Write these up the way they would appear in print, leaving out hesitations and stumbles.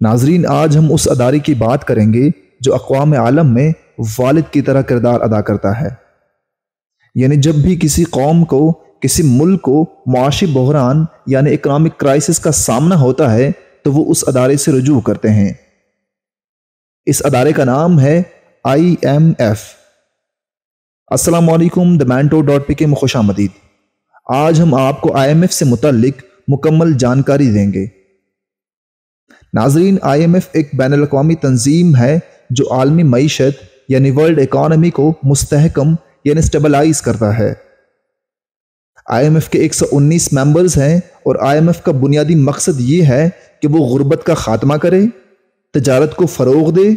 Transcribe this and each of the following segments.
ناظرین، آج ہم اس ادارے کی بات کریں گے جو اقوام عالم میں والد کی طرح کردار ادا کرتا ہے۔ یعنی جب بھی کسی قوم کو، کسی ملک کو معاشی بحران یعنی اکنامک کرائسس کا سامنا ہوتا ہے تو وہ اس ادارے سے رجوع کرتے ہیں۔ اس ادارے کا نام ہے IMF۔ السلام علیکم، TheManto.pk میں خوش آمدید۔ آج ہم آپ کو IMF سے متعلق مکمل جانکاری دیں گے۔ ناظرین، IMF ایک بین الاقوامی تنظیم ہے جو عالمی معیشت یعنی ورلڈ اکانومی کو مستحکم یعنی سٹیبلائز کرتا ہے۔ IMF کے 119 ممبرز ہیں اور IMF کا بنیادی مقصد یہ ہے کہ وہ غربت کا خاتمہ کرے، تجارت کو فروغ دے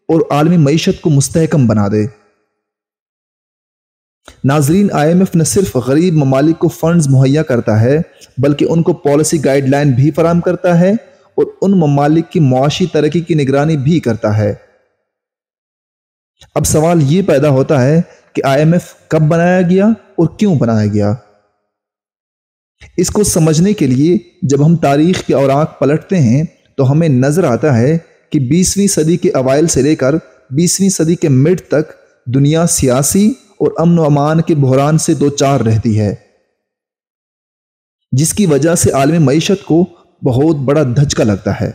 اور عالمی معیشت کو مستحکم بنا دے۔ ناظرین، IMF نہ صرف غریب ممالک کو فنڈز مہیا کرتا ہے بلکہ ان کو پالیسی گائیڈ لائن بھی فراہم کرتا ہے اور ان ممالک کی معاشی ترقی کی نگرانی بھی کرتا ہے۔ اب سوال یہ پیدا ہوتا ہے کہ IMF کب بنایا گیا اور کیوں بنایا گیا؟ اس کو سمجھنے کے لیے جب ہم تاریخ کے اوراق پلٹتے ہیں تو ہمیں نظر آتا ہے کہ 20ویں صدی کے اوائل سے لے کر 20ویں صدی کے مڈ تک دنیا سیاسی اور امن و امان کے بحران سے دوچار رہتی ہے، جس کی وجہ سے عالمی معیشت کو بہت بڑا دھچکا لگتا ہے۔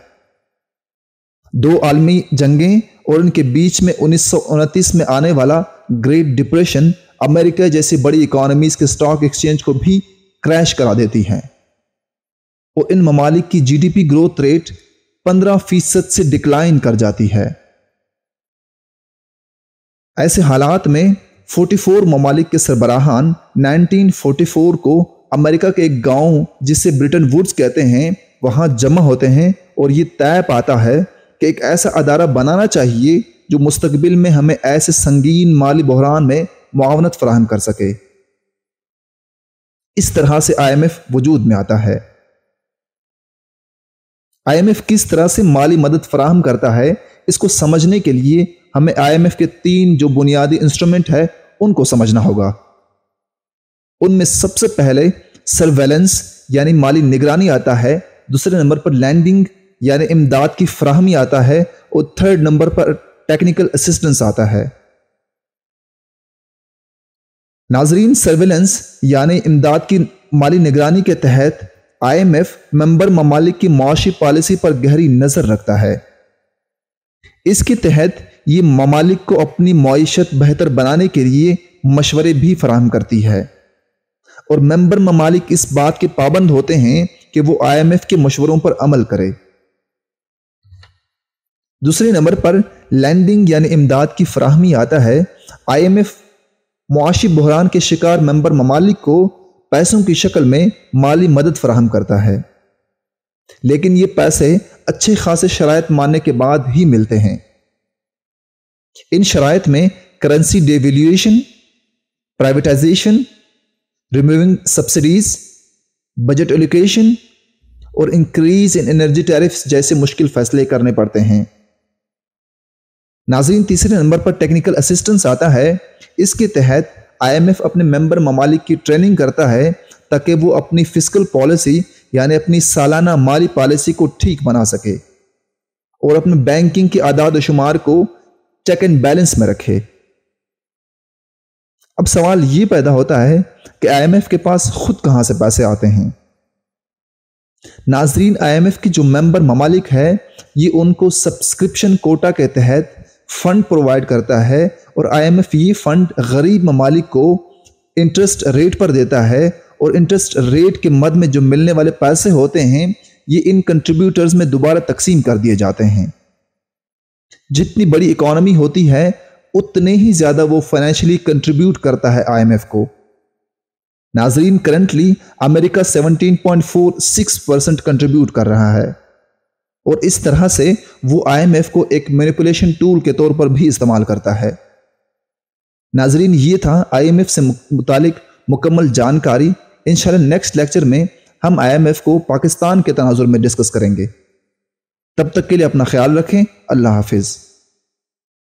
2 عالمی جنگیں اور ان کے بیچ میں 1929 میں آنے والا گریٹ ڈپریشن امریکہ جیسی بڑی اکانومیز کے سٹاک ایکسچینج کو بھی کریش کرا دیتی ہیں اور ان ممالک کی GDP گروتھ ریٹ 15% سے ڈکلائن کر جاتی ہے۔ ایسے حالات میں 44 ممالک کے سربراہان 1944 کو امریکہ کے ایک گاؤں جسے برٹن ووڈز کہتے ہیں وہاں جمع ہوتے ہیں اور یہ طے پاتا ہے کہ ایک ایسا ادارہ بنانا چاہیے جو مستقبل میں ہمیں ایسے سنگین مالی بحران میں معاونت فراہم کر سکے۔ اس طرح سے IMF وجود میں آتا ہے۔ IMF کس طرح سے مالی مدد فراہم کرتا ہے، اس کو سمجھنے کے لیے ہمیں IMF کے 3 جو بنیادی انسٹرومنٹ ہے ان کو سمجھنا ہوگا۔ ان میں سب سے پہلے سرویلنس یعنی مالی نگرانی آتا ہے، دوسرے نمبر پر لینڈنگ یعنی امداد کی فراہمی آتا ہے اور 3rd نمبر پر ٹیکنیکل اسسٹنس آتا ہے۔ ناظرین، سرویلنس یعنی امداد کی مالی نگرانی کے تحت IMF ممبر ممالک کی معاشی پالیسی پر گہری نظر رکھتا ہے۔ اس کے تحت یہ ممالک کو اپنی معیشت بہتر بنانے کے لیے مشورے بھی فراہم کرتی ہے اور ممبر ممالک اس بات کے پابند ہوتے ہیں کہ وہ IMF کے مشوروں پر عمل کرے۔ دوسرے نمبر پر لینڈنگ یعنی امداد کی فراہمی آتا ہے۔ IMF معاشی بحران کے شکار ممبر ممالک کو پیسوں کی شکل میں مالی مدد فراہم کرتا ہے، لیکن یہ پیسے اچھے خاصے شرائط ماننے کے بعد ہی ملتے ہیں۔ ان شرائط میں currency devaluation, privatisation, removing subsidies, budget allocation اور انکریز ان انرجی ٹیرفز جیسے مشکل فیصلے کرنے پڑتے ہیں۔ ناظرین، تیسرے نمبر پر ٹیکنیکل اسسٹنس آتا ہے۔ اس کے تحت IMF اپنے ممبر ممالک کی ٹریننگ کرتا ہے تاکہ وہ اپنی فسکل پالیسی یعنی اپنی سالانہ مالی پالیسی کو ٹھیک بنا سکے اور اپنے بینکنگ کے اعداد و شمار کو چیک اینڈ بیلنس میں رکھے۔ اب سوال یہ پیدا ہوتا ہے کہ IMF کے پاس خود کہاں سے پیسے آتے ہیں؟ ناظرین، IMF کی جو ممبر ممالک ہے یہ ان کو سبسکرپشن کوٹا کے تحت فنڈ پرووائڈ کرتا ہے اور IMF یہ فنڈ غریب ممالک کو انٹرسٹ ریٹ پر دیتا ہے اور انٹرسٹ ریٹ کے مد میں جو ملنے والے پیسے ہوتے ہیں یہ ان کنٹریبیوٹرز میں دوبارہ تقسیم کر دیے جاتے ہیں۔ جتنی بڑی اکانومی ہوتی ہے اتنے ہی زیادہ وہ فائنینشلی کنٹریبیوٹ کرتا ہے IMF کو۔ ناظرین، کرنٹلی امریکہ 17.46% کنٹریبیوٹ کر رہا ہے اور اس طرح سے وہ IMF کو ایک مینیپولیشن ٹول کے طور پر بھی استعمال کرتا ہے۔ ناظرین، یہ تھا IMF سے متعلق مکمل جانکاری۔ انشاءاللہ نیکسٹ لیکچر میں ہم IMF کو پاکستان کے تناظر میں ڈسکس کریں گے۔ تب تک کے لیے اپنا خیال رکھیں۔ اللہ حافظ۔